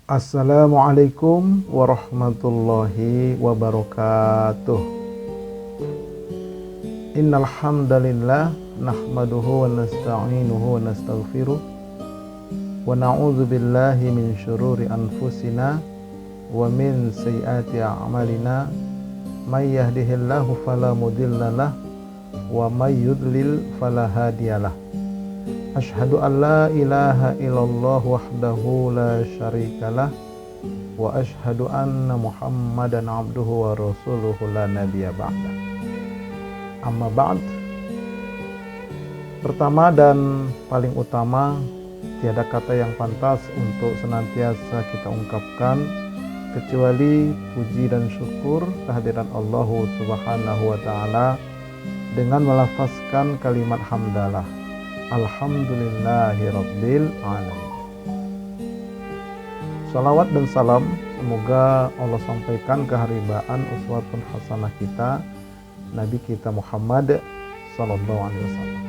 Assalamualaikum warahmatullahi wabarakatuh. Innal hamdalillah nahmaduhu wa nasta'inuhu wa nastaghfiruh wa na'udzu billahi min syururi anfusina wa min sayyiati a'malina may yahdihillahu fala mudhillalah wa may yudlil fala hadiyalah. Asyhadu an la ilaha illallah wahdahu la syarikalah wa asyhadu anna Muhammadan abduhu wa rasuluhu la nabiyya ba'da. Amma ba'd. Pertama dan paling utama, tiada kata yang pantas untuk senantiasa kita ungkapkan kecuali puji dan syukur kehadiran Allah Subhanahu wa taala dengan melafazkan kalimat hamdalah. Alhamdulillahirabbil alamin. Salawat dan salam semoga Allah sampaikan keharibaan uswatun hasanah kita Nabi kita Muhammad sallallahu alaihi wasallam.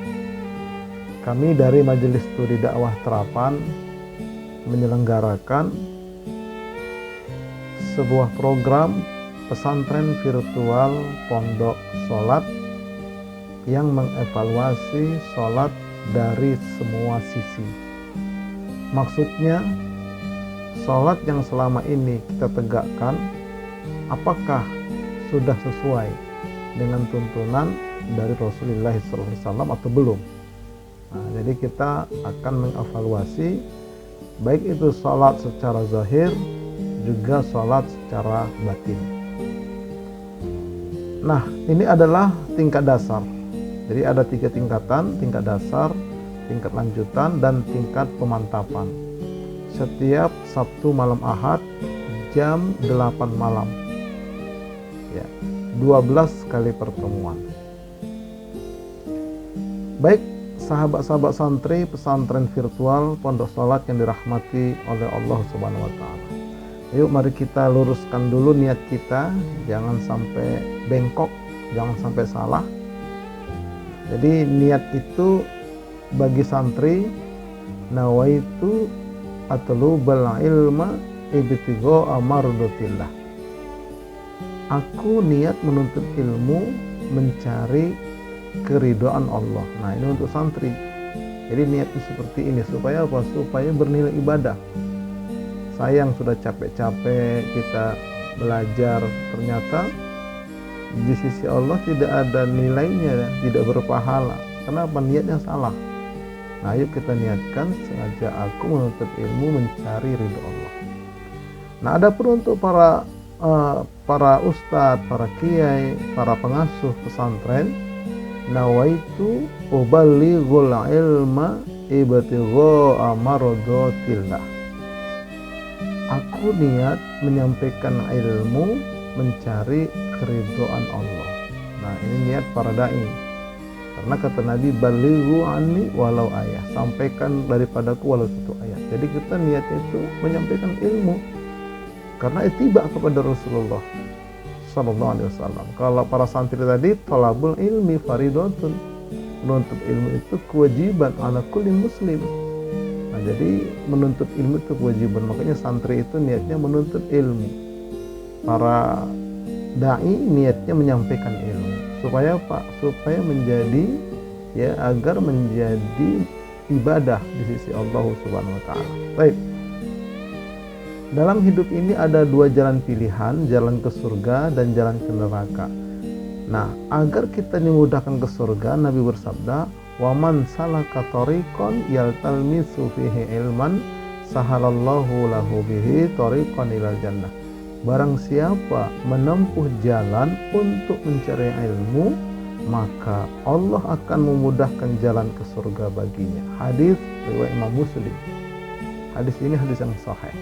Kami dari Majelis Studi Dakwah Terapan menyelenggarakan sebuah program pesantren virtual pondok salat yang mengevaluasi salat dari semua sisi. Maksudnya, salat yang selama ini kita tegakkan apakah sudah sesuai dengan tuntunan dari Rasulullah SAW atau belum? Nah, jadi kita akan mengevaluasi baik itu salat secara zahir juga salat secara batin. Nah, ini adalah tingkat dasar. Jadi ada 3 tingkatan, tingkat dasar, tingkat lanjutan, dan tingkat pemantapan. Setiap Sabtu malam Ahad jam 8 malam. Ya, 12 kali pertemuan. Baik, sahabat-sahabat santri pesantren virtual pondok salat yang dirahmati oleh Allah Subhanahu wa taala. Yuk mari kita luruskan dulu niat kita, jangan sampai bengkok, jangan sampai salah. Jadi niat itu bagi santri nawaitu atlubal ilma ibtigha mardatillah. Aku niat menuntut ilmu mencari keridhaan Allah. Nah, ini untuk santri. Jadi niatnya seperti ini supaya apa? Supaya bernilai ibadah. Sayang sudah capek-capek kita belajar, ternyata di sisi Allah tidak ada nilainya, tidak berpahala. Kenapa? Niatnya salah. Nah, yuk kita niatkan sengaja aku menuntut ilmu mencari ridho Allah. Nah, ada pun untuk para ustadz, para kiai, para pengasuh pesantren, nawaitu uballighul ilma ibtigha mardatillah. Aku niat menyampaikan ilmu mencari keridhaan Allah. Nah, ini niat para dai. Karena kata Nabi, balighu anni walau ayah, sampaikan daripadaku walau satu ayat. Jadi kita niat itu menyampaikan ilmu karena ittiba kepada Rasulullah sallallahu alaihi wasallam. Kalau para santri tadi, thalabul ilmi faridatun, menuntut ilmu itu kewajiban ala kulli muslim. Nah, jadi menuntut ilmu itu kewajiban. Makanya santri itu niatnya menuntut ilmu. Para dai niatnya menyampaikan ilmu supaya apa? Supaya menjadi agar menjadi ibadah di sisi Allah Subhanahu wa taala. Baik. Dalam hidup ini ada 2 jalan pilihan, jalan ke surga dan jalan ke neraka. Nah, agar kita dimudahkan ke surga, Nabi bersabda, "Wa man salaka tariqan yaltalmisu fihi ilman, sahalallahu lahu bihi tariqan ilal jannah." Barang siapa menempuh jalan untuk mencari ilmu, maka Allah akan memudahkan jalan ke surga baginya. Hadis riwayat Imam Muslim. Hadis ini hadis yang sahih.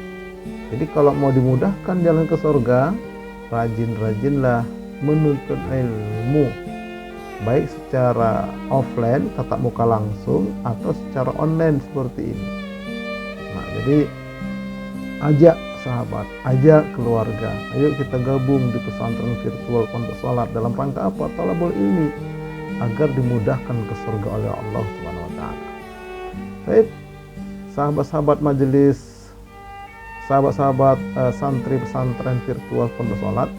Jadi kalau mau dimudahkan jalan ke surga, rajin-rajinlah menuntut ilmu, baik secara offline, tatap muka langsung, atau secara online seperti ini. Nah, jadi ajak sahabat, ajak keluarga, ayo kita gabung di pesantren virtual pondok salat dalam rangka apa? Thalabul ilmi, agar dimudahkan ke surga oleh Allah Subhanahu wa taala. Baik, sahabat-sahabat majelis sahabat-sahabat santri pesantren virtual Pondok Sholat,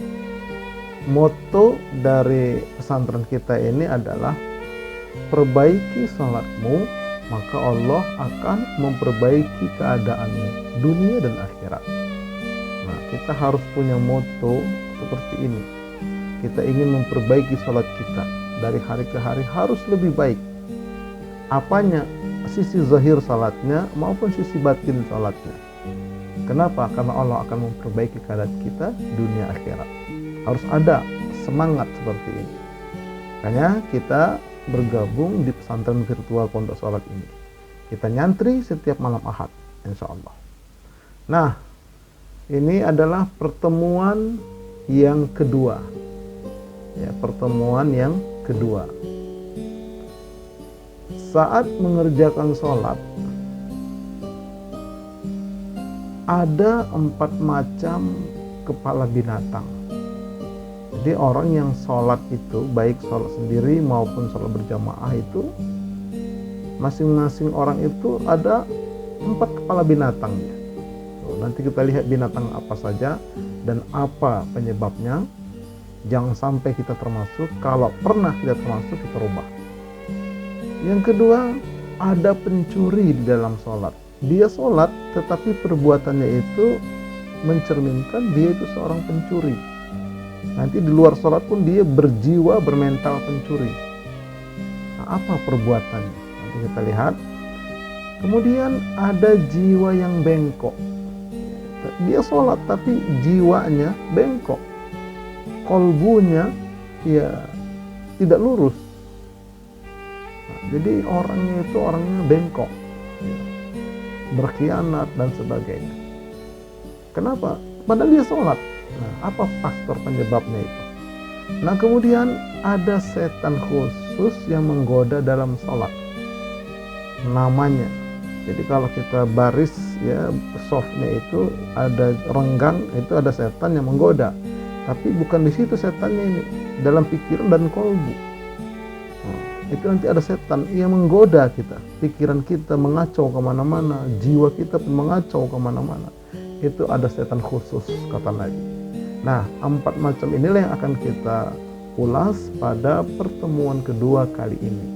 moto dari pesantren kita ini adalah perbaiki sholatmu, maka Allah akan memperbaiki keadaanmu dunia dan akhirat. Nah, kita harus punya moto seperti ini. Kita ingin memperbaiki sholat kita dari hari ke hari harus lebih baik. Apanya? Sisi zahir sholatnya maupun sisi batin sholatnya. Kenapa? Karena Allah akan memperbaiki keadaan kita dunia akhirat. Harus ada semangat seperti ini. Makanya kita bergabung di pesantren virtual Pondok Sholat ini. Kita nyantri setiap malam Ahad, insya Allah. Nah, ini adalah pertemuan yang kedua. Ya, pertemuan yang kedua. Saat mengerjakan sholat, ada 4 macam kepala binatang. Jadi orang yang sholat itu, baik sholat sendiri maupun sholat berjamaah itu, masing-masing orang itu ada 4 kepala binatangnya. Nanti kita lihat binatang apa saja dan apa penyebabnya. Jangan sampai kita termasuk. Kalau pernah kita termasuk, kita rubah. Yang kedua, ada pencuri di dalam sholat. Dia sholat, tetapi perbuatannya itu mencerminkan dia itu seorang pencuri. Nanti di luar sholat pun dia berjiwa, bermental pencuri. Nah, apa perbuatannya? Nanti kita lihat. Kemudian ada jiwa yang bengkok. Dia sholat tapi jiwanya bengkok. Kolbunya ya tidak lurus. Nah, jadi orangnya itu orangnya bengkok, ya, berkhianat dan sebagainya. Kenapa? Padahal dia sholat. Nah, apa faktor penyebabnya itu? Nah, kemudian ada setan khusus yang menggoda dalam sholat. Namanya. Jadi kalau kita baris ya softnya itu ada renggang, itu ada setan yang menggoda. Tapi bukan di situ setannya ini, dalam pikiran dan kolbu. Nah, itu nanti ada setan yang menggoda kita, pikiran kita mengacau kemana-mana, jiwa kita pun mengacau kemana-mana. Itu ada setan khusus, kata Nabi. Nah, 4 macam inilah yang akan kita ulas pada pertemuan kedua kali ini.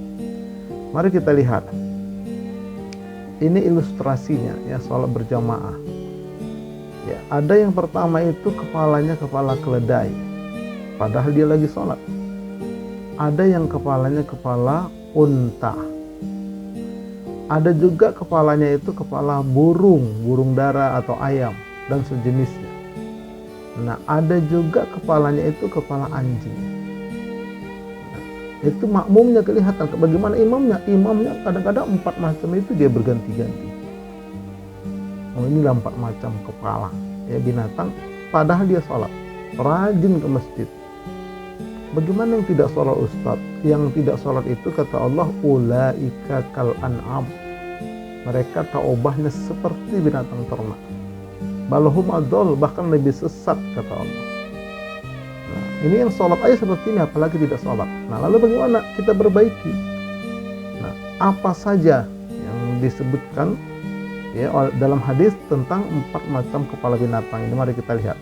Mari kita lihat. Ini ilustrasinya ya, sholat berjamaah. Ya, ada yang pertama itu kepalanya kepala keledai, padahal dia lagi sholat. Ada yang kepalanya kepala unta. Ada juga kepalanya itu kepala burung dara atau ayam dan sejenisnya. Nah, ada juga kepalanya itu kepala anjing. Nah, itu makmumnya kelihatan. Bagaimana imamnya? Imamnya kadang-kadang 4 macam itu dia berganti-ganti. Oh, inilah 4 macam kepala ya binatang, padahal dia sholat, rajin ke masjid. Bagaimana yang tidak sholat, Ustaz? Yang tidak sholat itu kata Allah, ulaika kal an'am, mereka taubahnya seperti binatang ternak, balhum adol, bahkan lebih sesat kata Allah. Nah, ini yang sholat aja seperti ini, apalagi tidak sholat. Nah, lalu bagaimana kita perbaiki? Nah, apa saja yang disebutkan ya dalam hadis tentang 4 macam kepala binatang ini? Mari kita lihat.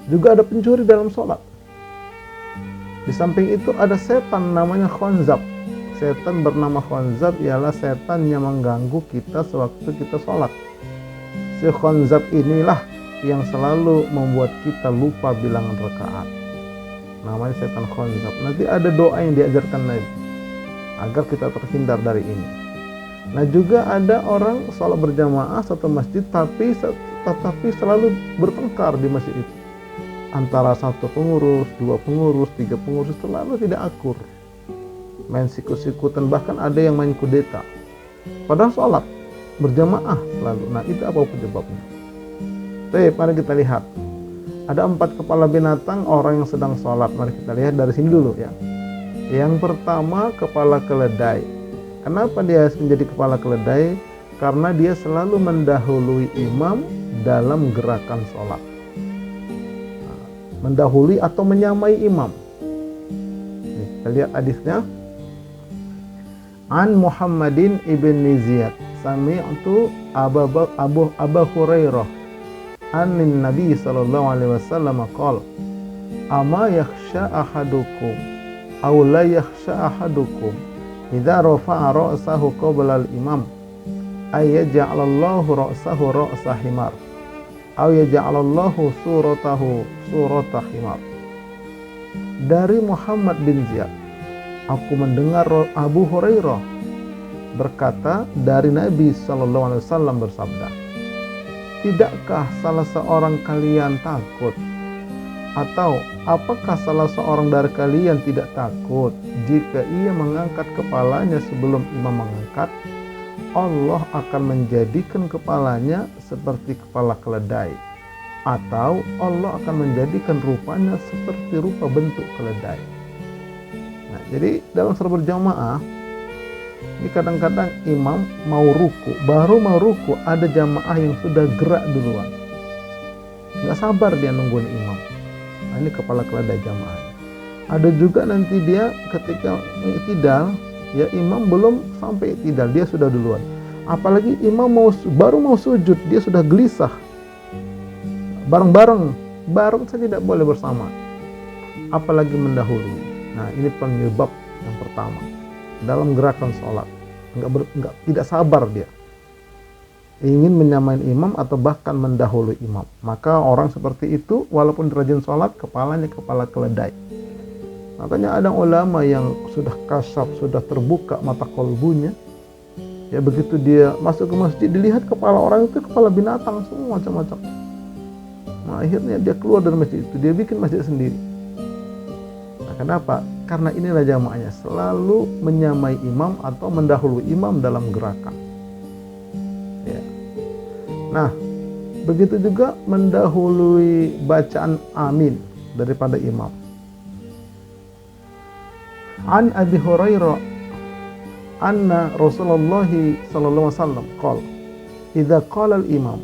Juga ada pencuri dalam sholat. Di samping itu ada setan namanya khonzab. Setan bernama khonzab ialah setan yang mengganggu kita sewaktu kita sholat. Si khonzab inilah yang selalu membuat kita lupa bilangan rakaat. Namanya setan khonzab. Nanti ada doa yang diajarkan Nabi agar kita terhindar dari ini. Nah, juga ada orang sholat berjamaah satu masjid tapi selalu bertengkar di masjid itu. Antara 1 pengurus, 2 pengurus, 3 pengurus, selalu tidak akur. Main sikut-sikutan, bahkan ada yang main kudeta. Padahal sholat berjamaah selalu. Nah, itu apa penyebabnya? Baik, mari kita lihat. Ada 4 kepala binatang orang yang sedang sholat. Mari kita lihat dari sini dulu ya. Yang pertama, kepala keledai. Kenapa dia menjadi kepala keledai? Karena dia selalu mendahului imam dalam gerakan sholat. Nah, mendahului atau menyamai imam. Kita lihat hadisnya. An Muhammadin ibn Ziyad sami'tu Abu Hurairah anin Nabi sallallahu alaihi wasallam qala ama yakhsha ahadukum aw la yakhsha ahadukum idza rafa'a ra'sahu qabla al-imam ay yaj'alallahu ra'sahu ra'sa himar aw yaj'alallahu suratahu surata himar. Dari Muhammad bin Ziyad, aku mendengar Abu Hurairah berkata dari Nabi sallallahu alaihi wasallam bersabda, tidakkah salah seorang kalian takut, atau apakah salah seorang dari kalian tidak takut jika ia mengangkat kepalanya sebelum imam mengangkat, Allah akan menjadikan kepalanya seperti kepala keledai, atau Allah akan menjadikan rupanya seperti rupa bentuk keledai. Nah, jadi dalam salat berjamaah ini kadang-kadang imam mau ruku, baru mau ruku ada jamaah yang sudah gerak duluan, nggak sabar dia nungguin imam. Nah, ini kepala keledai jamaahnya. Ada juga nanti dia ketika i'tidal, ya imam belum sampai i'tidal dia sudah duluan. Apalagi imam baru mau sujud dia sudah gelisah. Bareng saya tidak boleh bersama, apalagi mendahului. Nah, ini penyebab yang pertama dalam gerakan sholat, tidak sabar dia, ingin menyamai imam atau bahkan mendahului imam. Maka orang seperti itu walaupun rajin sholat, kepalanya kepala keledai. Makanya ada ulama yang sudah kasyaf, sudah terbuka mata kolbunya, ya begitu dia masuk ke masjid dilihat kepala orang itu kepala binatang semua macam-macam. Nah, akhirnya dia keluar dari masjid itu, dia bikin masjid sendiri. Nah, kenapa? Karena inilah jamaahnya, selalu menyamai imam atau mendahului imam dalam gerakan. Ya. Nah, begitu juga mendahului bacaan amin daripada imam. An Abi Hurairah anna Rasulullah sallallahu alaihi wasallam qala idza qala al-imam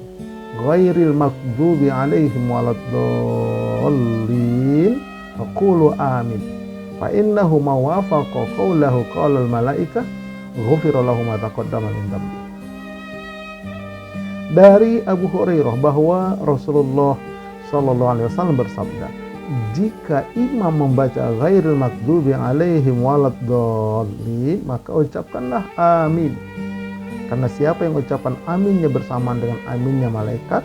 ghairil maghdubi alaihim waladdallin faqulu amin fa innahu ma wafaqa qawlahu qala al malaikah ghufira lahu ma taqaddama min dhanbi. Dari Abu Hurairah bahwa Rasulullah sallallahu alaihi wasallam bersabda, jika imam membaca ghairil maghdubi alaihim waladdallin maka ucapkanlah amin. Karena siapa yang ucapan aminnya bersamaan dengan aminnya malaikat,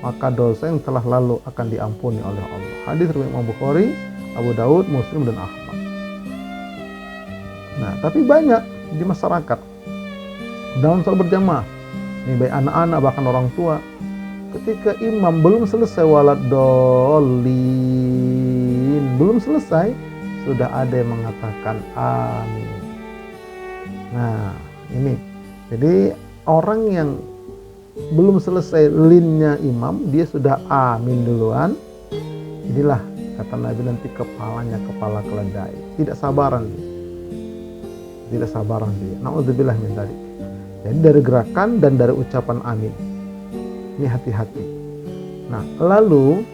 maka dosa yang telah lalu akan diampuni oleh Allah. Hadis riwayat Imam Bukhari, Abu Daud, Muslim dan Ahmad. Nah, tapi banyak di masyarakat dalam salat berjamaah, ini baik anak-anak bahkan orang tua, ketika imam belum selesai waladdallin, belum selesai, sudah ada yang mengatakan amin. Nah, ini jadi orang yang belum selesai linnya imam, dia sudah amin duluan. Inilah kata Nabi nanti kepalanya kepala keledai. Tidak sabaran dia. Tidak sabaran dia. Na'udzubillah min dzalik. Jadi dari gerakan dan dari ucapan amin. Ini hati-hati. Nah, lalu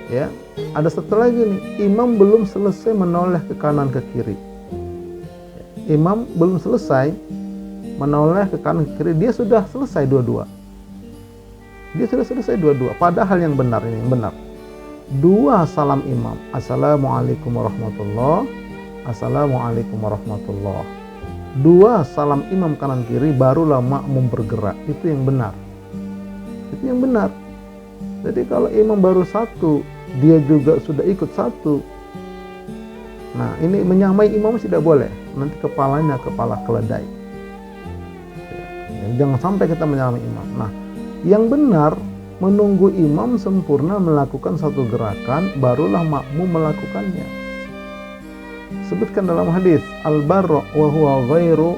ya, ada satu lagi nih, imam belum selesai menoleh ke kanan ke kiri. Imam belum selesai menoleh ke kanan ke kiri, dia sudah selesai dua-dua. Dia sudah selesai dua-dua. Padahal yang benar ini, yang benar. Dua salam imam. Assalamualaikum warahmatullahi wabarakatuh. Assalamualaikum warahmatullahi wabarakatuh. Dua salam imam kanan kiri, barulah makmum bergerak. Itu yang benar. Itu yang benar. Jadi kalau imam baru satu, dia juga sudah ikut satu. Nah, ini menyamai imam tidak boleh. Nanti kepalanya kepala keledai. Jangan sampai kita menyamai imam. Nah, yang benar menunggu imam sempurna melakukan satu gerakan, barulah makmum melakukannya. Sebutkan dalam hadis Al-Barra wa huwa ghairu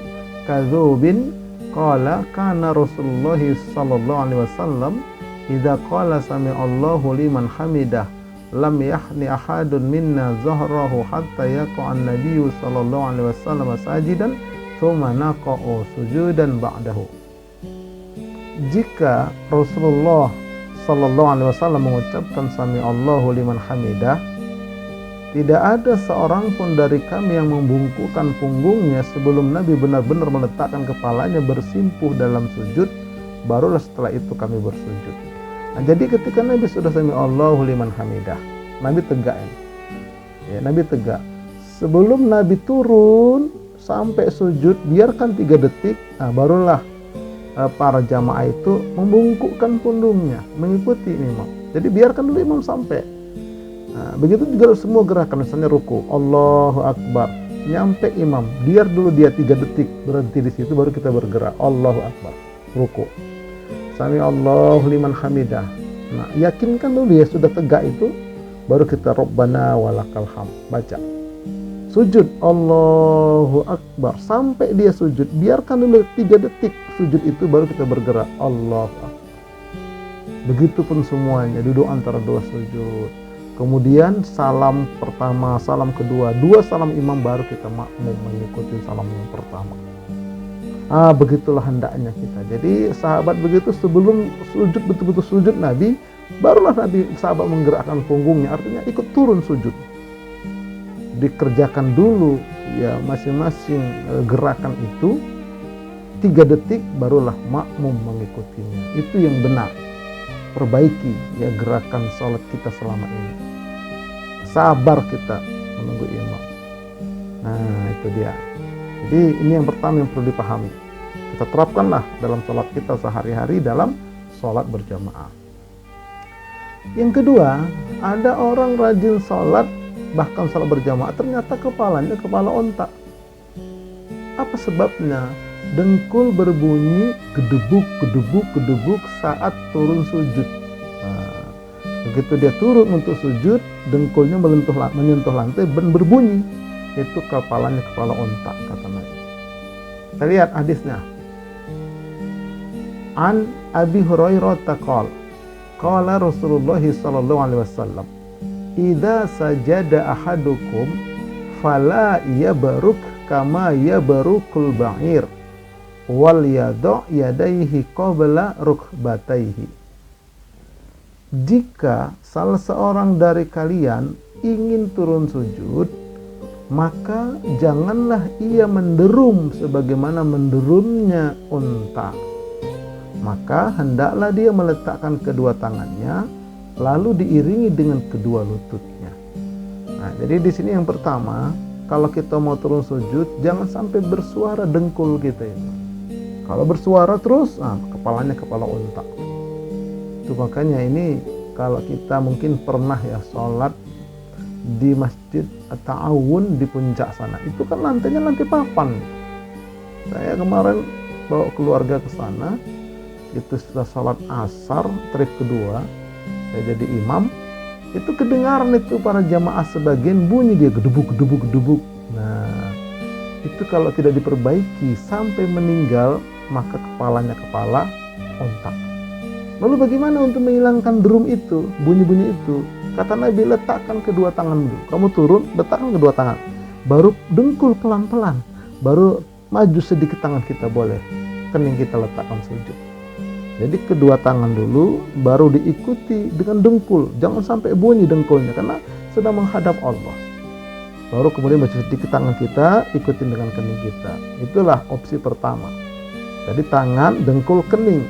kadzubin qala kana Rasulullah sallallahu alaihi wasallam idza qala sami'allahu liman hamidah lam yahni ahadun minna zahrahu hatta yaqa an-nabiy sallallahu alaihi wasallam sajidan thumma naqa'u sujudan ba'dahu. Jika Rasulullah sallallahu alaihi wasallam mengucapkan sami'allahu liman hamidah, tidak ada seorang pun dari kami yang membungkukkan punggungnya sebelum Nabi benar-benar meletakkan kepalanya bersimpuh dalam sujud, barulah setelah itu kami bersujud. Nah, jadi ketika Nabi sudah sami Allahu liman hamidah, Nabi tegak ini. Ya, Nabi tegak. Sebelum Nabi turun sampai sujud, biarkan 3 detik. Nah, barulah para jamaah itu membungkukkan punggungnya mengikuti imam. Jadi biarkan dulu imam sampai. Nah, begitu juga semua gerakan, misalnya ruku, Allahu Akbar, nyampe imam, biar dulu dia 3 detik berhenti di situ, baru kita bergerak. Allahu Akbar, ruku, sami Allahu liman hamidah. Nah, yakinkan dulu ya sudah tegak itu, baru kita Rabbana walakal hamd, baca. Sujud, Allahu Akbar, sampai dia sujud, biarkan dulu 3 detik sujud itu, baru kita bergerak. Allahu Akbar. Begitupun semuanya, duduk antara 2 sujud. Kemudian salam pertama, salam kedua, 2 salam imam, baru kita makmum mengikuti salam yang pertama. Begitulah hendaknya kita. Jadi sahabat begitu, sebelum sujud, betul-betul sujud Nabi, barulah Nabi sahabat menggerakkan punggungnya, artinya ikut turun sujud. Dikerjakan dulu ya masing-masing gerakan itu 3 detik, barulah makmum mengikutinya. Itu yang benar. Perbaiki ya gerakan sholat kita selama ini. Sabar kita menunggu imam. Nah, itu dia. Jadi ini yang pertama yang perlu dipahami. Kita terapkanlah dalam sholat kita sehari-hari dalam sholat berjamaah. Yang kedua, ada orang rajin sholat, bahkan sholat berjamaah, ternyata kepalanya kepala onta. Apa sebabnya? Dengkul berbunyi gedebuk, gedebuk, gedebuk saat turun sujud. Nah, begitu dia turun untuk sujud, dengkulnya menyentuh lantai dan berbunyi. Itu kepalanya kepala onta, kata Nabi. Kita lihat hadisnya. An Abi Hurairah taqal, qala Rasulullah sallallahu alaihi wasallam, "Idza sajada ahadukum fala yabruk kama yabrukul ba'ir." Wal yadu' yadaihi qabla rukbataihi. Jika salah seorang dari kalian ingin turun sujud, maka janganlah ia menderum sebagaimana menderumnya unta. Maka hendaklah dia meletakkan kedua tangannya, lalu diiringi dengan kedua lututnya. Nah, jadi di sini yang pertama, kalau kita mau turun sujud, jangan sampai bersuara dengkul kita itu. Kalau bersuara terus, kepalanya kepala unta. Itu makanya ini kalau kita mungkin pernah ya sholat di Masjid At-Ta'awun di puncak sana, itu kan lantainya lantai papan. Saya kemarin bawa keluarga ke sana, itu setelah sholat asar trip kedua, saya jadi imam, itu kedengaran itu para jamaah sebagian bunyi dia gedebuk, gedebuk, gedebuk. Nah, itu kalau tidak diperbaiki sampai meninggal, maka kepalanya kepala onta. Lalu bagaimana untuk menghilangkan derum itu, bunyi-bunyi itu? Kata Nabi, letakkan kedua tangan dulu. Kamu turun, letakkan kedua tangan. Baru dengkul pelan-pelan. Baru maju sedikit tangan kita boleh. Kening kita letakkan sujud. Jadi kedua tangan dulu, baru diikuti dengan dengkul. Jangan sampai bunyi dengkulnya, karena sedang menghadap Allah. Baru kemudian maju sedikit tangan kita, ikutin dengan kening kita. Itulah opsi pertama. Jadi tangan, dengkul, kening.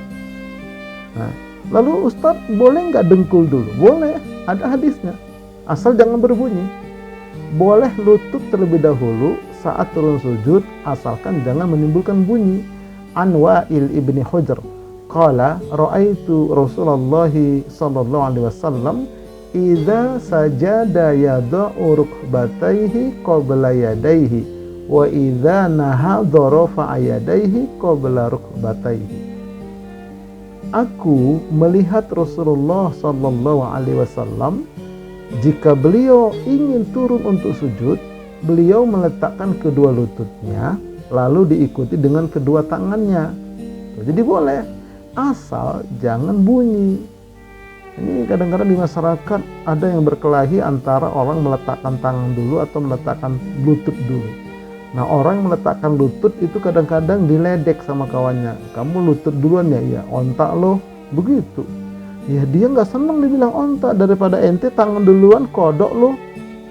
Nah, lalu Ustadz boleh nggak dengkul dulu? Boleh, ada hadisnya. Asal jangan berbunyi. Boleh lutut terlebih dahulu saat turun sujud, asalkan jangan menimbulkan bunyi. An Wa'il ibni Hujr qala ra'aitu Rasulullah sallallahu alaihi wasallam idza sajada yada'u rukbatayhi qabla yadayhi wa idza nahadha rafa'a yadayhi qabla rukbatayhi. Aku melihat Rasulullah sallallahu alaihi wasallam jika beliau ingin turun untuk sujud, beliau meletakkan kedua lututnya lalu diikuti dengan kedua tangannya. Jadi boleh, asal jangan bunyi. Ini kadang-kadang di masyarakat ada yang berkelahi antara orang meletakkan tangan dulu atau meletakkan lutut dulu. Nah, orang yang meletakkan lutut itu kadang-kadang diledek sama kawannya. Kamu lutut duluan ya? Iya, onta loh. Begitu. Ya dia nggak senang dibilang onta, daripada ente tangan duluan kodok loh.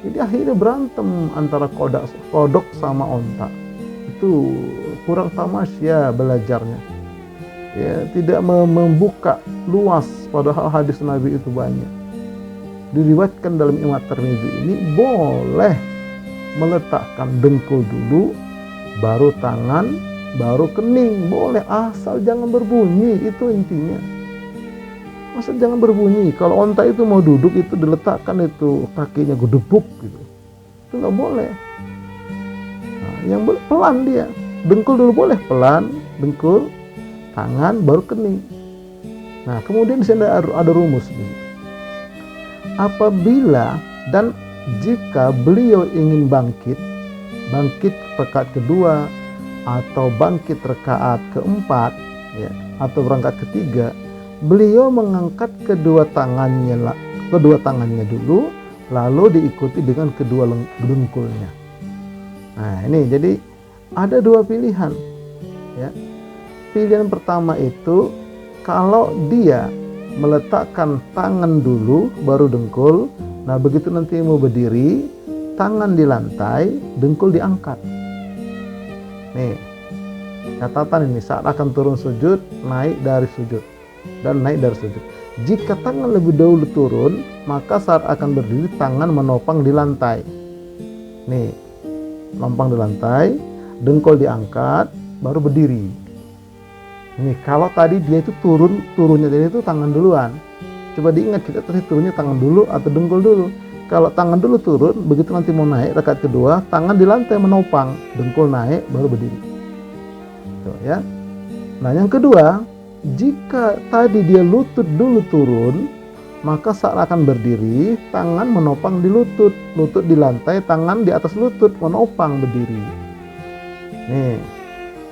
Jadi akhirnya berantem antara kodok sama onta. Itu kurang tamasya belajarnya. ya, tidak membuka luas, padahal hadis Nabi itu banyak. Diriwayatkan dalam Imam Tirmidzi ini boleh meletakkan dengkul dulu, baru tangan, baru kening, boleh, asal jangan berbunyi, itu intinya. Masa jangan berbunyi? Kalau onta itu mau duduk itu diletakkan itu kakinya gedebuk gitu, itu nggak boleh. Nah, yang pelan dia, dengkul dulu boleh pelan, dengkul, tangan, baru kening. Nah, kemudian di sini ada rumus gitu. Apabila dan jika beliau ingin bangkit rakaat kedua atau bangkit rakaat keempat, ya, atau berangkat ketiga, beliau mengangkat kedua tangannya dulu, lalu diikuti dengan kedua dengkulnya. Nah, ini jadi ada dua pilihan, ya. Pilihan pertama itu kalau dia meletakkan tangan dulu baru dengkul. Nah, begitu nanti mau berdiri, tangan di lantai, dengkul diangkat. Nih, catatan ini saat akan turun sujud, naik dari sujud dan naik dari sujud. Jika tangan lebih dahulu turun, maka saat akan berdiri tangan menopang di lantai. Nih, menopang di lantai, dengkul diangkat, baru berdiri. Ini kalau tadi dia itu turunnya dari itu tangan duluan. Coba diingat, kita tadi turunnya tangan dulu atau dengkul dulu. Kalau tangan dulu turun, begitu nanti mau naik rakaat kedua, tangan di lantai menopang, dengkul naik, baru berdiri. Tuh, ya. Nah, yang kedua, jika tadi dia lutut dulu turun, maka saat akan berdiri, tangan menopang di lutut di lantai, tangan di atas lutut menopang berdiri. Nih,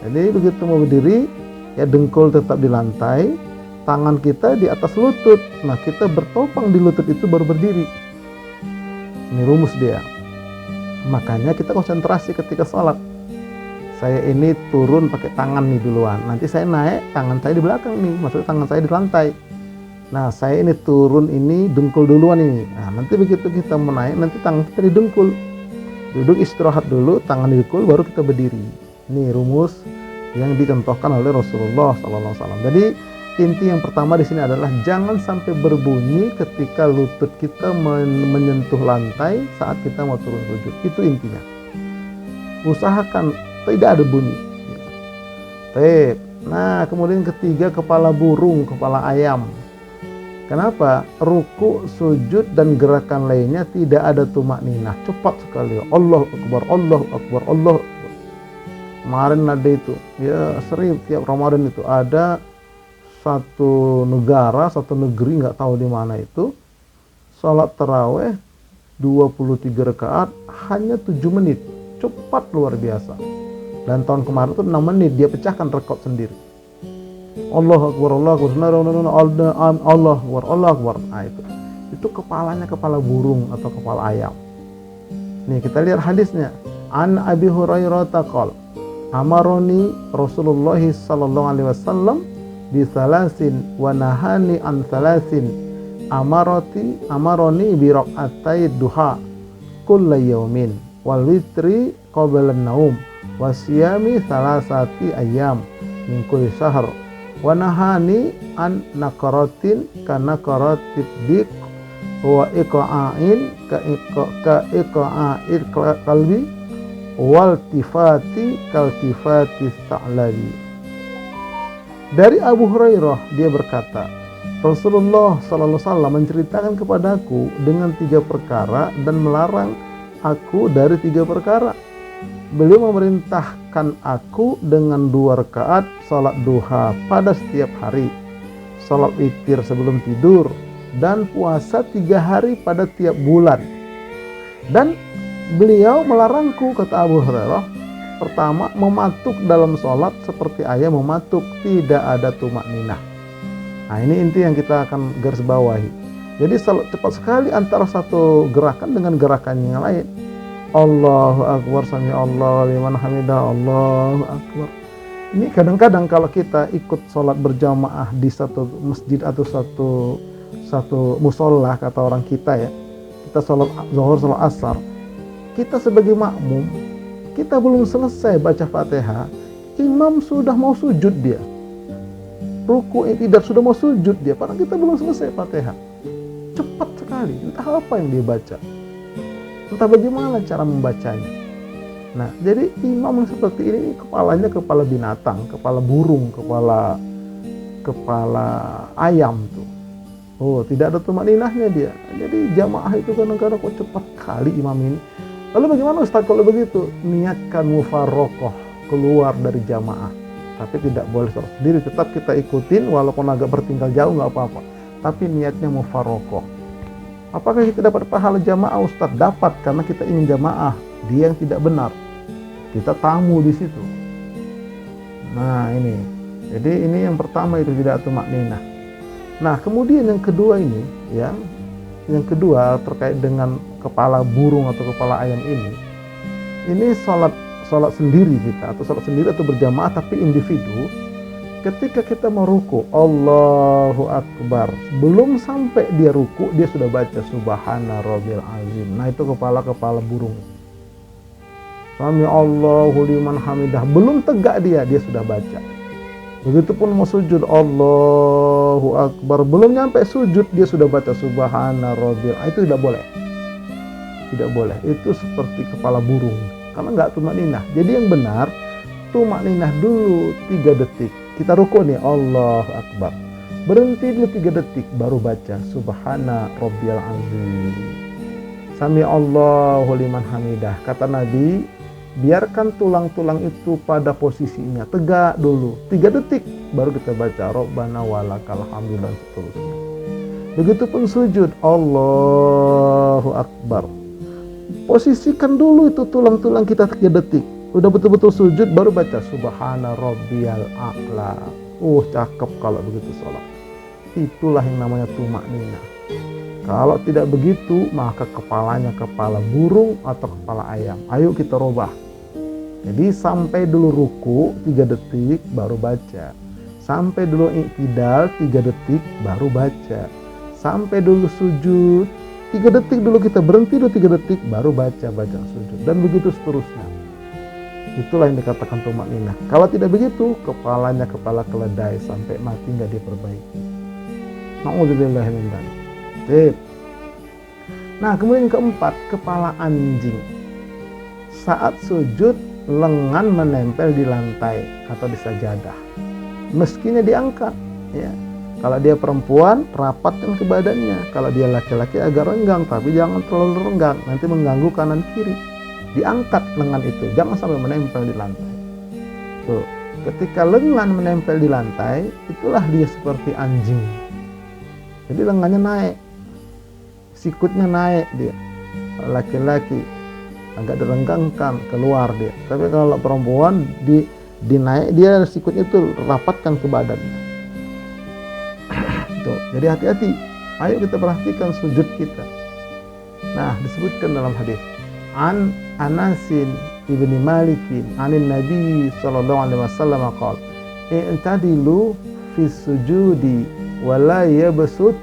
jadi begitu mau berdiri, ya dengkul tetap di lantai, tangan kita di atas lutut. Nah, kita bertopang di lutut itu baru berdiri. Ini rumus dia. Makanya kita konsentrasi ketika sholat. Saya ini turun pakai tangan nih duluan, nanti saya naik, tangan saya di belakang nih, maksudnya tangan saya di lantai. Nah, saya ini turun ini dengkul duluan ini. Nah, nanti begitu kita mau naik, nanti tangan kita di dengkul. Duduk istirahat dulu, tangan di dengkul, baru kita berdiri. Ini rumus yang dicontohkan oleh Rasulullah SAW. Jadi inti yang pertama di sini adalah jangan sampai berbunyi ketika lutut kita menyentuh lantai saat kita mau turun sujud. Itu intinya. Usahakan tidak ada bunyi. Nah, kemudian ketiga, kepala burung, kepala ayam. Kenapa? Ruku, sujud dan gerakan lainnya tidak ada tumak ninah, cepat sekali. Allahu Akbar, Allahu Akbar, Allahu Akbar. Kemarin ada itu, ya sering tiap Ramadan itu ada satu negara, satu negeri, nggak tahu di mana itu, sholat taraweh 23 rakaat hanya 7 menit, cepat luar biasa. Dan tahun kemarin itu 6 menit, dia pecahkan rekor sendiri. Allahu Akbar, Allahu Akbar, Allahu Akbar, Allahu Akbar. Nah, itu kepalanya kepala burung atau kepala ayam. Nih kita lihat hadisnya. An Abi Hurairah taqal amaroni Rasulullah sallallahu alaihi wasallam bi salasin wa nahani an salasin amaroni bi raq'atay duha kulla yaumin wal witri qabla an-naum wa siyami salasati ayyam min kulli syahr wa nahani an naqaratin ka naqaratid dik wa iqa'in ka iqa'il qalbi wal tifati kal tifati ta'lali. Dari Abu Hurairah dia berkata, Rasulullah sallallahu alaihi wasallam menceritakan kepadaku dengan 3 perkara dan melarang aku dari 3 perkara. Beliau memerintahkan aku dengan 2 rakaat salat duha pada setiap hari, salat witir sebelum tidur, dan puasa 3 hari pada tiap bulan. Dan beliau melarangku, kata Abu Hurairah, pertama mematuk dalam sholat seperti ayam mematuk, tidak ada tumak ninah. Nah, ini inti yang kita akan garis bawahi. Jadi cepat sekali antara satu gerakan dengan gerakan yang lain. Allahu Akbar, sami Allah liman hamidah, Allahu Akbar. Ini kadang-kadang kalau kita ikut sholat berjamaah di satu masjid atau satu musola, kata orang kita ya, kita sholat zuhur, sholat asar, kita sebagai makmum, kita belum selesai baca Fatihah, imam sudah mau sujud dia. ruku, tidak sudah mau sujud dia, padahal kita belum selesai Fatihah. Cepat sekali, entah apa yang dia baca, entah bagaimana cara membacanya. Nah, jadi imam yang seperti ini kepalanya kepala binatang, kepala burung, kepala ayam tuh. Oh, tidak ada tumakninahnya dia. Jadi jamaah itu kadang-kadang kok cepat kali imam ini. Lalu bagaimana Ustaz kalau begitu? Niatkan mufarroqoh, keluar dari jamaah. Tapi tidak boleh sholat sendiri, tetap kita ikutin walaupun agak bertinggal jauh nggak apa-apa. Tapi niatnya mufarroqoh. Apakah kita dapat pahala jamaah Ustaz? Dapat, karena kita ingin jamaah. Dia yang tidak benar, kita tamu di situ. Nah ini, jadi ini yang pertama itu tidak tumakninah. Nah kemudian yang kedua ini, ya, yang kedua terkait dengan kepala burung atau kepala ayam ini sholat sendiri kita, atau sholat sendiri atau berjamaah tapi individu. Ketika kita mau ruku, Allahu Akbar, belum sampai dia ruku dia sudah baca Subhana Rabbil Azim. Nah itu kepala burung. Sami Allahu liman hamidah, belum tegak dia sudah baca. Begitupun mau sujud, Allahu Akbar, belum nyampe sujud dia sudah baca Subhana Rabbil. Itu tidak boleh. Tidak boleh. Itu seperti kepala burung, karena nggak tumakninah. Jadi yang benar tumakninah dulu 3 detik. Kita ruku nih, Allahu Akbar, berhenti dulu 3 detik, baru baca Subhana Rabbil Azim. Sami Allahu liman hamidah. Kata Nabi, biarkan tulang-tulang itu pada posisinya, tegak dulu 3 detik, baru kita baca Rabbana walakal hamdu dan seterusnya. Begitupun sujud, Allahu Akbar, posisikan dulu itu tulang-tulang kita 3 detik. Udah betul-betul sujud, baru baca Subhana Rabbiyal A'la. Cakep kalau begitu sholat. Itulah yang namanya tumakninah. Kalau tidak begitu, maka kepalanya kepala burung atau kepala ayam. Ayo kita rubah. Jadi sampai dulu ruku 3 detik baru baca. Sampai dulu i'tidal 3 detik baru baca. Sampai dulu sujud 3 detik dulu, kita berhenti dulu 3 detik baru baca sujud. Dan begitu seterusnya. Itulah yang dikatakan tumakninah. Kalau tidak begitu, kepalanya kepala keledai sampai mati nggak diperbaiki. Na'udzubillah min dzalik. Nah, kemudian yang keempat, kepala anjing. Saat sujud, lengan menempel di lantai atau di sajadah. Meskinya diangkat, ya. Kalau dia perempuan, rapatkan ke badannya. Kalau dia laki-laki agak renggang, tapi jangan terlalu renggang, nanti mengganggu kanan kiri. Diangkat lengan itu, jangan sampai menempel di lantai. Tuh, ketika lengan menempel di lantai, itulah dia seperti anjing. Jadi lengannya naik, sikutnya naik dia. Laki-laki agak direnggangkan, keluar dia. Tapi kalau perempuan dinaik, dia sikutnya itu rapatkan ke badannya. Tuh, jadi hati-hati. Ayo kita perhatikan sujud kita. Nah, disebutkan dalam hadis An Anasin ibni Malikin anin Nabi sallallahu alaihi wasallam qala i'tadilu fi sujudi wa la yabsut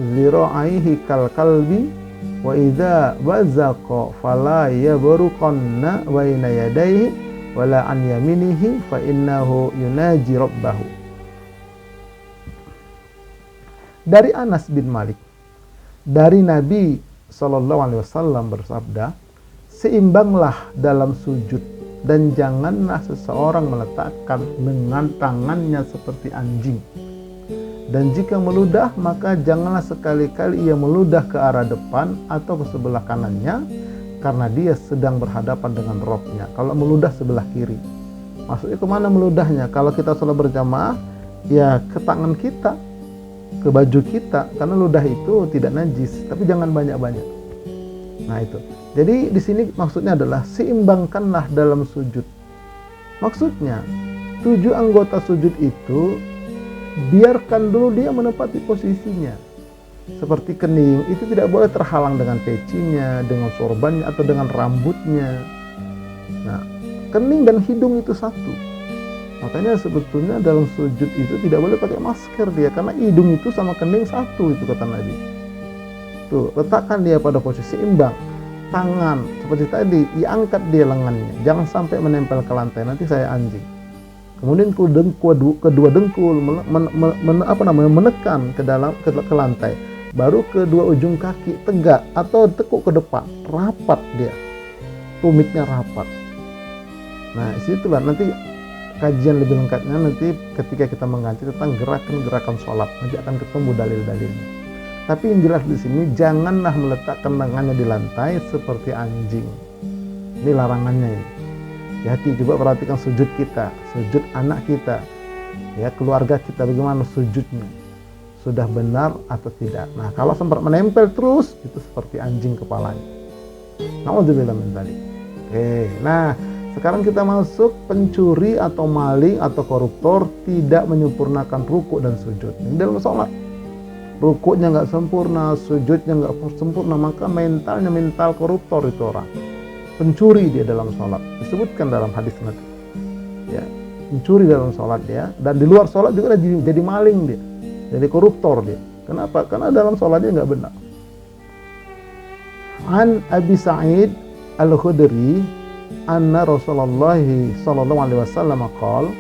zira'ihi kal kalbi wa idza bazaqa fala yabruqanna baina yadayhi wala an yaminihi fa innahu yunaji rabbahu. Dari Anas bin Malik, dari Nabi sallallahu alaihi wasallam bersabda, seimbanglah dalam sujud dan janganlah seseorang meletakkan dengan tangannya seperti anjing. Dan jika meludah, maka janganlah sekali-kali ia meludah ke arah depan atau ke sebelah kanannya, karena dia sedang berhadapan dengan Rabb-nya. Kalau meludah sebelah kiri, maksudnya kemana meludahnya? Kalau kita sholat berjamaah, ya ke tangan kita, ke baju kita, karena ludah itu tidak najis, tapi jangan banyak-banyak. Nah itu. Jadi di sini maksudnya adalah seimbangkanlah dalam sujud. Maksudnya 7 anggota sujud itu biarkan dulu dia menempati posisinya. Seperti kening itu tidak boleh terhalang dengan pecinya, dengan sorbannya atau dengan rambutnya. Nah, kening dan hidung itu satu. Makanya sebetulnya dalam sujud itu tidak boleh pakai masker dia, karena hidung itu sama kening satu, itu kata Nabi. Tuh, letakkan dia pada posisi imbang. Tangan seperti tadi diangkat dia lengannya, jangan sampai menempel ke lantai, nanti saya anjing. kemudian kedua dengkul menekan ke dalam ke lantai, baru kedua ujung kaki tegak atau tekuk ke depan, rapat dia, tumitnya rapat. Nah, situlah nanti kajian lebih lengkapnya nanti ketika kita mengaji tentang gerakan-gerakan sholat, nanti akan ketemu dalil-dalilnya. Tapi yang jelas di sini, janganlah meletakkan tangannya di lantai seperti anjing. Ini larangannya ini. Hati juga perhatikan sujud kita, sujud anak kita, ya keluarga kita, bagaimana sujudnya, sudah benar atau tidak. Nah, kalau sempat menempel terus, itu seperti anjing kepalanya. Na'udzubillah min dzalik. Oke, nah sekarang kita masuk pencuri atau maling atau koruptor tidak menyempurnakan rukuk dan sujud. Ini dalam sholat, rukuknya nggak sempurna, sujudnya nggak sempurna, maka mentalnya mental koruptor itu orang. Pencuri dia dalam sholat, disebutkan dalam hadis nanti, ya, pencuri dalam sholat dia, dan di luar sholat juga jadi maling dia, jadi koruptor dia. Kenapa? Karena dalam sholatnya nggak benar. An Abi Sa'id Al-Khudri anna Rasulullah sallallahu alaihi wasallam qala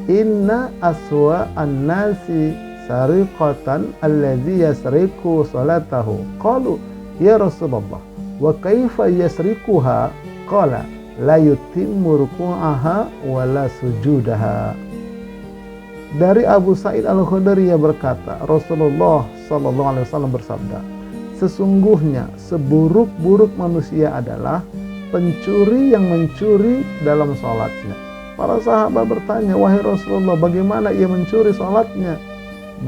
inna aswa an-nasi sariqatan allazi yasriqu salatahu. Qalu ya Rasulullah wa kaifa yasriquha? Qala la yutimmu ruku'aha wa la sujudaha. Dari Abu Sa'id Al-Khudri yang berkata, Rasulullah sallallahu alaihi wasallam bersabda, sesungguhnya seburuk-buruk manusia adalah pencuri yang mencuri dalam sholatnya. Para sahabat bertanya, wahai Rasulullah, bagaimana ia mencuri sholatnya?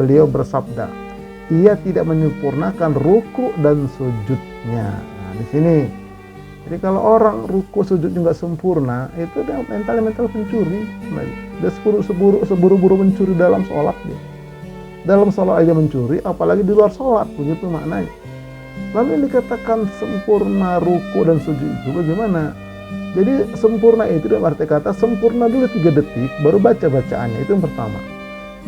Beliau bersabda, ia tidak menyempurnakan ruku dan sujudnya. Nah, di sini, jadi kalau orang ruku sujudnya nggak sempurna, itu dia mental pencuri. Dia seburu-buru mencuri dalam sholat dia. Dalam sholat aja mencuri, apalagi di luar sholat, begitu maknanya. Lalu yang dikatakan sempurna ruku dan sujud itu bagaimana? Jadi sempurna itu dalam arti kata sempurna dulu 3 detik, baru baca bacaannya, itu yang pertama.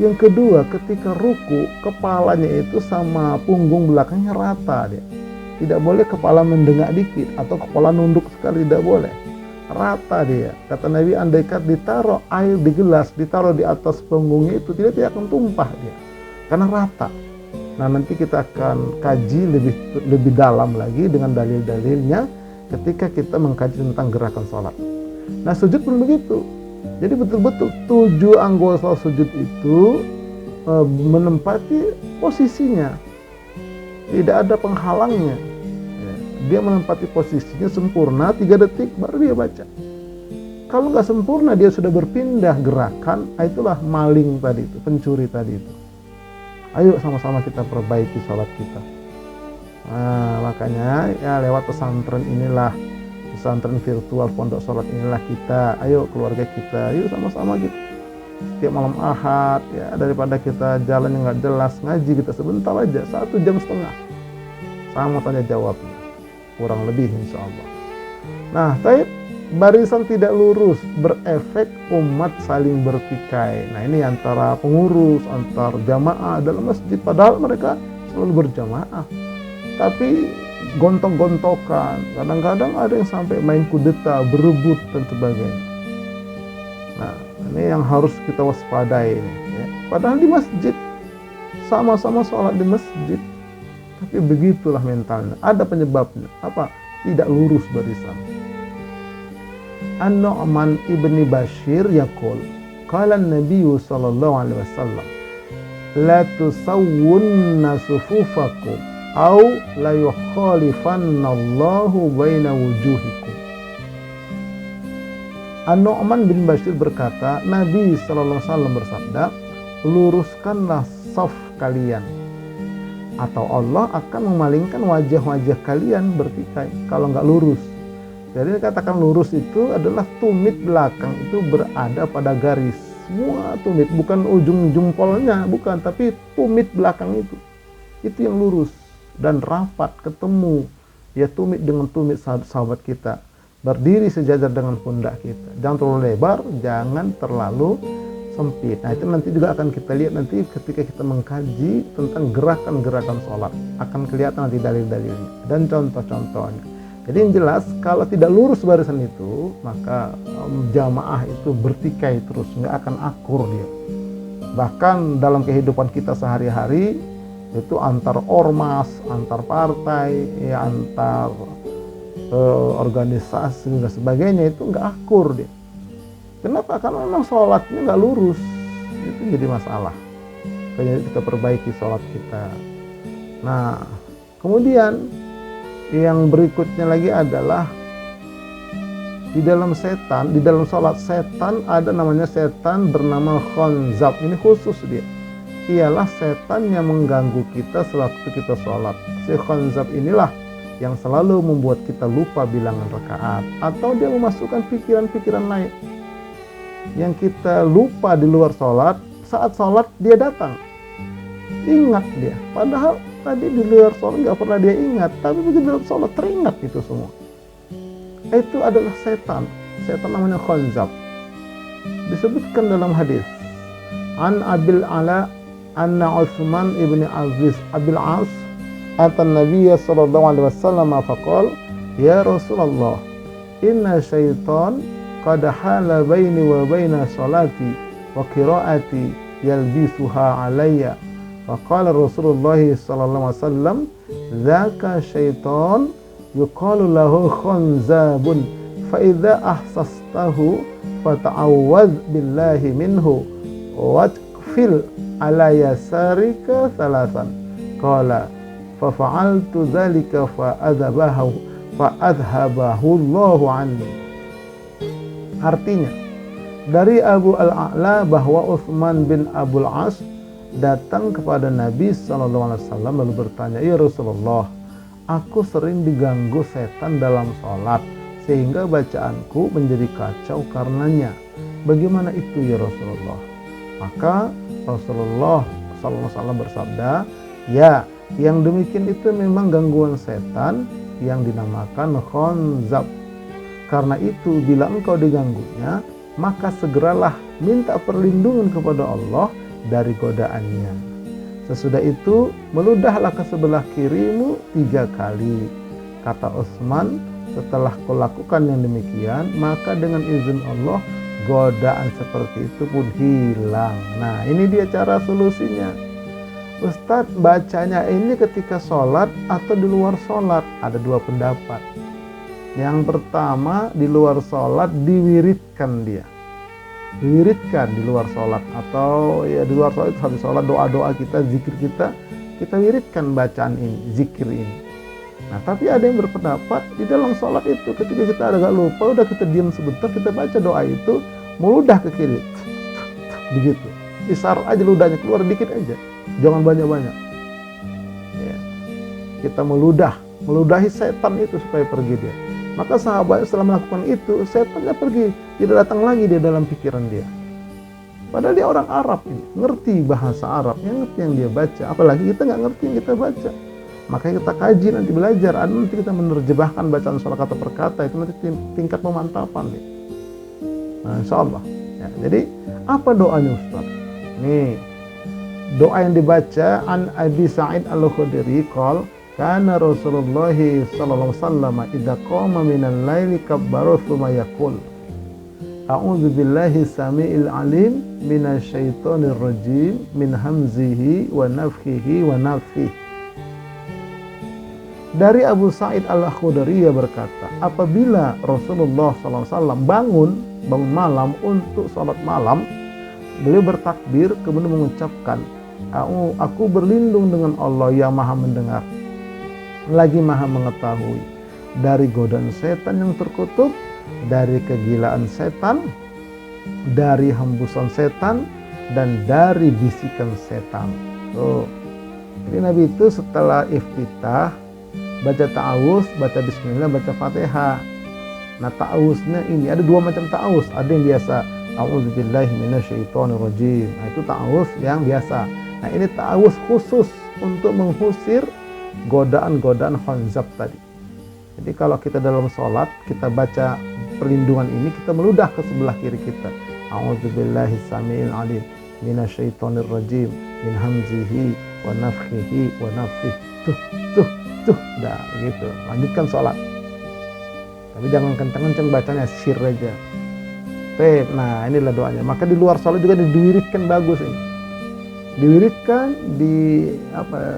Yang kedua, ketika ruku, kepalanya itu sama punggung belakangnya rata dia. Tidak boleh kepala mendengak dikit atau kepala nunduk sekali, tidak boleh. Rata dia. Kata Nabi, andaikan ditaruh air di gelas, ditaruh di atas punggungnya itu tidak akan tumpah dia, karena rata. Nah, nanti kita akan kaji lebih dalam lagi dengan dalil-dalilnya ketika kita mengkaji tentang gerakan sholat. Nah, sujud pun begitu. Jadi betul-betul 7 anggota sujud itu menempati posisinya, tidak ada penghalangnya. Dia menempati posisinya sempurna 3 detik baru dia baca. Kalau nggak sempurna dia sudah berpindah gerakan, itulah maling tadi itu, pencuri tadi itu. Ayo sama-sama kita perbaiki sholat kita. Nah, makanya ya lewat pesantren inilah, pesantren virtual pondok sholat inilah kita, ayo keluarga kita, yuk sama-sama gitu. Setiap malam Ahad ya, daripada kita jalan yang nggak jelas, ngaji kita sebentar aja, 1,5 jam, sama tanya jawabnya, kurang lebih insya Allah. Nah, barisan tidak lurus berefek umat saling bertikai. Nah, ini antara pengurus, antar jamaah dalam masjid, padahal mereka selalu berjamaah, tapi gontok-gontokan, kadang-kadang ada yang sampai main kudeta, berebut dan sebagainya. Nah, ini yang harus kita waspadai ini, ya. Padahal di masjid sama-sama sholat di masjid, tapi begitulah mentalnya. Ada penyebabnya apa? Tidak lurus barisan. An-Nu'man ibni Bashir yaqul qala an-nabiy sallallahu alaihi wasallam la tusawwunna sufufakum aw la yukhalifannallahu baina wujuhikum. An-Nu'man bin Bashir berkata, Nabi sallallahu alaihi wasallam bersabda, luruskanlah saf kalian atau Allah akan memalingkan wajah-wajah kalian bertikai kalau nggak lurus. Jadi dikatakan lurus itu adalah tumit belakang itu berada pada garis. Semua tumit, bukan ujung jempolnya, bukan, tapi tumit belakang itu yang lurus dan rapat ketemu. Ya, tumit dengan tumit sahabat kita, berdiri sejajar dengan pundak kita. Jangan terlalu lebar, jangan terlalu sempit. Nah, itu nanti juga akan kita lihat nanti ketika kita mengkaji tentang gerakan-gerakan sholat. Akan kelihatan nanti dalil-dalilnya dan contoh-contohnya. Jadi yang jelas kalau tidak lurus barisan itu, maka jamaah itu bertikai terus, nggak akan akur dia. Bahkan dalam kehidupan kita sehari-hari itu antar ormas, antar partai, ya antar organisasi dan sebagainya itu nggak akur dia. Kenapa? Karena memang sholatnya nggak lurus, itu jadi masalah. Jadi kita perbaiki sholat kita. Nah, kemudian yang berikutnya lagi adalah di dalam sholat setan ada namanya setan bernama khonzab. Ini khusus dia. Ialah setan yang mengganggu kita sewaktu kita sholat. Si khonzab inilah yang selalu membuat kita lupa bilangan rakaat, atau dia memasukkan pikiran-pikiran lain yang kita lupa di luar sholat. Saat sholat dia datang, ingat dia, padahal tadi di luar sholat nggak pernah dia ingat, tapi begitu dalam sholat teringat itu semua. Itu adalah setan namanya khonzab. Disebutkan dalam hadis an Abil Ala anna Utsman ibni Abil As atan Nabiya sallallahu alaihi wasallam faqala ya Rasulullah inna syaitan qad hala baini wa baina salati wa qiraati yalbisuha alayya. Faqala Rasulullah sallallahu alaihi wasallam dzaka syaitan yuqalu lahu khonzabun fa idza ahsastahu fata'awwadz billahi minhu watqfil ala yasarika thalathan. Qala fa fa'altu dzalika fa adhabahu Allahu anni. Artinya dari Abu Al-A'la bahwa Utsman bin Abul As datang kepada Nabi SAW lalu bertanya, ya Rasulullah, aku sering diganggu setan dalam sholat sehingga bacaanku menjadi kacau karenanya. Bagaimana itu ya Rasulullah? Maka Rasulullah SAW bersabda, ya, yang demikian itu memang gangguan setan yang dinamakan khonzab. Karena itu bila engkau diganggunya, maka segeralah minta perlindungan kepada Allah dari godaannya. Sesudah itu meludahlah ke sebelah kirimu 3 kali. Kata Utsman, setelah kau lakukan yang demikian, maka dengan izin Allah godaan seperti itu pun hilang. Nah, ini dia cara solusinya. Ustadz, bacanya ini ketika sholat atau di luar sholat? Ada 2 pendapat. Yang pertama, di luar sholat diwiridkan dia. Diwiridkan di luar sholat, atau ya di luar sholat habis sholat doa-doa kita, zikir kita wiridkan bacaan ini, zikir ini. Nah, tapi ada yang berpendapat di dalam sholat itu ketika kita agak lupa, udah kita diam sebentar, kita baca doa itu, meludah ke kiri, begitu. Isar aja ludahnya, keluar dikit aja, jangan banyak-banyak. Ya. Kita meludahi setan itu supaya pergi dia. Maka sahabat setelah melakukan itu, setannya pergi, tidak datang lagi dia dalam pikiran dia. Padahal dia orang Arab ini, ngerti bahasa Arab, yang ngerti yang dia baca. Apalagi kita nggak ngerti yang kita baca. Makanya kita kaji, nanti belajar, nanti kita menerjemahkan bacaan salah kata per kata, itu nanti tingkat pemantapan nih. Nah, insya Allah. Ya, jadi apa doanya Ustaz? Nih, doa yang dibaca an Abi Sa'id Al-Khudri qol kana Rasulullah sallallahu alaihi wasallam idza qama minal laili kabbara tsumma yaqul a'udzu billahi samiil alim minasy syaithanir rajim min hamzihi wa nafthihi wa nafthihi. Dari Abu Sa'id Al-Khudri berkata, apabila Rasulullah SAW bangun malam untuk sholat malam, beliau bertakbir kemudian mengucapkan, aku berlindung dengan Allah yang maha mendengar lagi maha mengetahui dari godaan setan yang terkutuk, dari kegilaan setan, dari hembusan setan, dan dari bisikan setan. Jadi Nabi itu setelah iftitah baca ta'awuz, baca bismillah, baca fatihah. Nah, ta'awuznya ini ada 2 macam ta'awuz. Ada yang biasa, a'udzubillahi minasyaitonirrajim. Nah, itu ta'awuz yang biasa. Nah, ini ta'awuz khusus untuk mengusir godaan-godaan khonzab tadi. Jadi kalau kita dalam sholat, kita baca perlindungan ini, kita meludah ke sebelah kiri kita. A'udzubillahi samiil alim minasyaitonirrajim min hamzihi wa nafthihi wa nafthihi. Tuh, dah gitu. Lanjutkan sholat. Tapi jangan kencang-kencang bacanya, sir aja. Nah inilah doanya. Maka di luar sholat juga diwiridkan, bagus ini. Diwiridkan,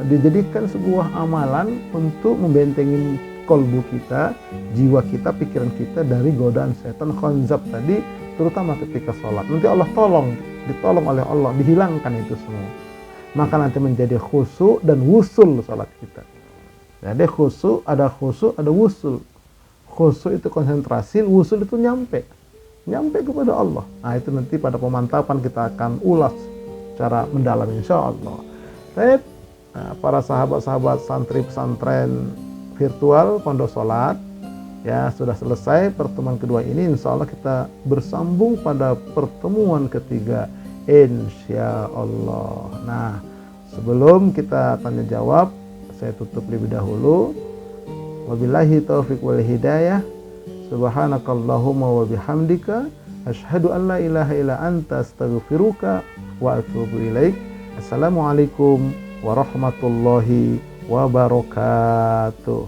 dijadikan sebuah amalan untuk membentengi kolbu kita, jiwa kita, pikiran kita dari godaan setan khanzab tadi, terutama ketika sholat. Nanti Allah ditolong oleh Allah, dihilangkan itu semua. Maka nanti menjadi khusyuk dan wusul sholat kita. Jadi khusyuk, ada wusul. Khusyuk itu konsentrasi, wusul itu nyampe kepada Allah. Nah itu nanti pada pemantapan kita akan ulas secara mendalam insya Allah. Baik, para sahabat-sahabat santri pesantren virtual Pondok Sholat, ya sudah selesai pertemuan kedua ini. Insya Allah kita bersambung pada pertemuan ketiga insya Allah. Nah sebelum kita tanya jawab, saya tutup lebih dahulu. Wabillahi taufiq wal hidayah. Subhanakallahumma wa bihamdika asyhadu an la ilaha illa anta astaghfiruka wa atubu ilaik. Assalamualaikum warahmatullahi wabarakatuh.